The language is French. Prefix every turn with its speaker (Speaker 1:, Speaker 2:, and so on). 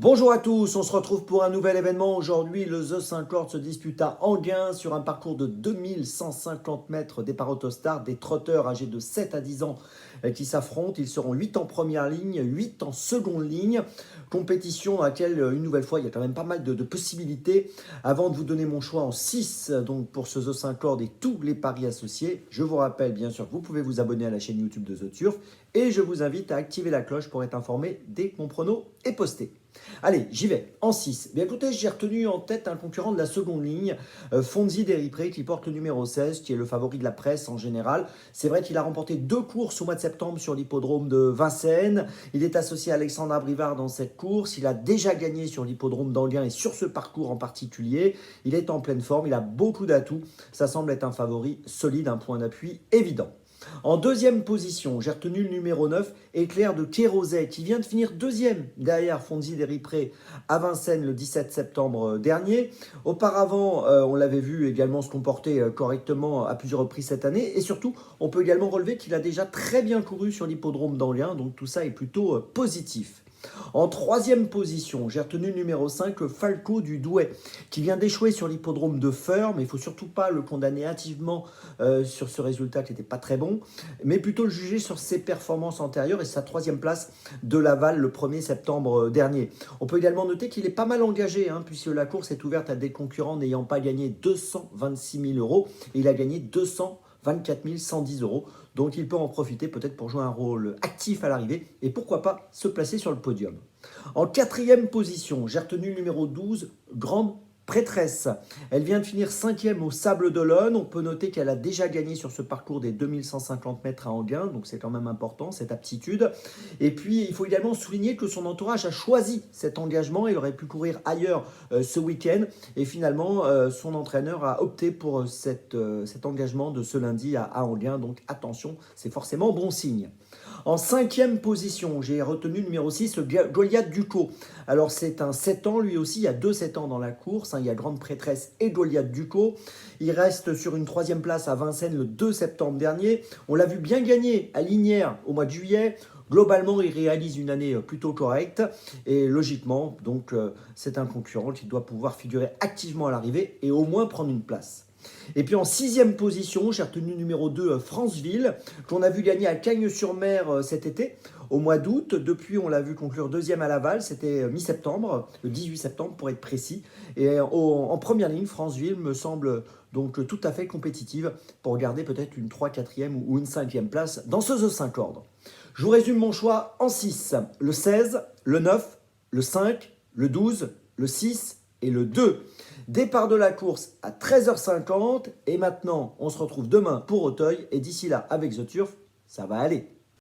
Speaker 1: Bonjour à tous, on se retrouve pour un nouvel événement. Aujourd'hui, le The 50 se dispute à Enghien sur un parcours de 2150 mètres. Départ autostart, des trotteurs âgés de 7 à 10 ans qui s'affrontent. Ils seront 8 en première ligne, 8 en seconde ligne. Compétition à laquelle, une nouvelle fois, il y a quand même pas mal de possibilités. Avant de vous donner mon choix en 6 donc pour ce The 50 et tous les paris associés, je vous rappelle bien sûr que vous pouvez vous abonner à la chaîne YouTube de The Turf et je vous invite à activer la cloche pour être informé dès que mon prono est posté. Allez, j'y vais. En 6. Bien écoutez, j'ai retenu en tête un concurrent de la seconde ligne, Fonzi Deripré, qui porte le numéro 16, qui est le favori de la presse en général. C'est vrai qu'il a remporté 2 courses au mois de septembre sur l'hippodrome de Vincennes. Il est associé à Alexandre Abrivard dans cette course. Il a déjà gagné sur l'hippodrome d'Enghien et sur ce parcours en particulier. Il est en pleine forme, il a beaucoup d'atouts. Ça semble être un favori solide, un point d'appui évident. En deuxième position, j'ai retenu le numéro 9, Éclair de Kéroset, qui vient de finir deuxième derrière Fonzi Deripré à Vincennes le 17 septembre dernier. Auparavant, on l'avait vu également se comporter correctement à plusieurs reprises cette année. Et surtout, on peut également relever qu'il a déjà très bien couru sur l'hippodrome d'Enghien, donc tout ça est plutôt positif. En troisième position, j'ai retenu le numéro 5, Falco du Douai, qui vient d'échouer sur l'hippodrome de Feur, mais il ne faut surtout pas le condamner hâtivement sur ce résultat qui n'était pas très bon, mais plutôt le juger sur ses performances antérieures et sa troisième place de Laval le 1er septembre dernier. On peut également noter qu'il est pas mal engagé, puisque la course est ouverte à des concurrents n'ayant pas gagné 226 000 euros, et il a gagné 224 110 euros. Donc il peut en profiter peut-être pour jouer un rôle actif à l'arrivée et pourquoi pas se placer sur le podium. En quatrième position, j'ai retenu le numéro 12, Grande Prêtresse. Elle vient de finir 5e au Sable d'Olonne. On peut noter qu'elle a déjà gagné sur ce parcours des 2150 mètres à Enghien, donc c'est quand même important cette aptitude. Et puis il faut également souligner que son entourage a choisi cet engagement. Il aurait pu courir ailleurs ce week-end et finalement son entraîneur a opté pour cet engagement de ce lundi à Enghien. Donc attention, c'est forcément bon signe. En cinquième position, j'ai retenu le numéro 6, Goliath Ducos. Alors c'est un 7 ans, lui aussi, il y a 2 7 ans dans la course. Il y a Grande Prêtresse et Goliath Ducos. Il reste sur une 3e place à Vincennes le 2 septembre dernier. On l'a vu bien gagner à Lignières au mois de juillet. Globalement, il réalise une année plutôt correcte et logiquement, donc c'est un concurrent qui doit pouvoir figurer activement à l'arrivée et au moins prendre une place. Et puis en 6e position, j'ai retenu le numéro 2, Franceville, qu'on a vu gagner à Cagnes-sur-Mer cet été, au mois d'août. Depuis, on l'a vu conclure 2e à Laval, c'était mi-septembre, le 18 septembre pour être précis. Et en première ligne, Franceville me semble donc tout à fait compétitive pour garder peut-être une 3, 4e ou une 5e place dans ce The 5 ordre. Je vous résume mon choix en 6, le 16, le 9, le 5, le 12, le 6 et le 2. Départ de la course à 13h50 et maintenant on se retrouve demain pour Auteuil et d'ici là avec The Turf, ça va aller.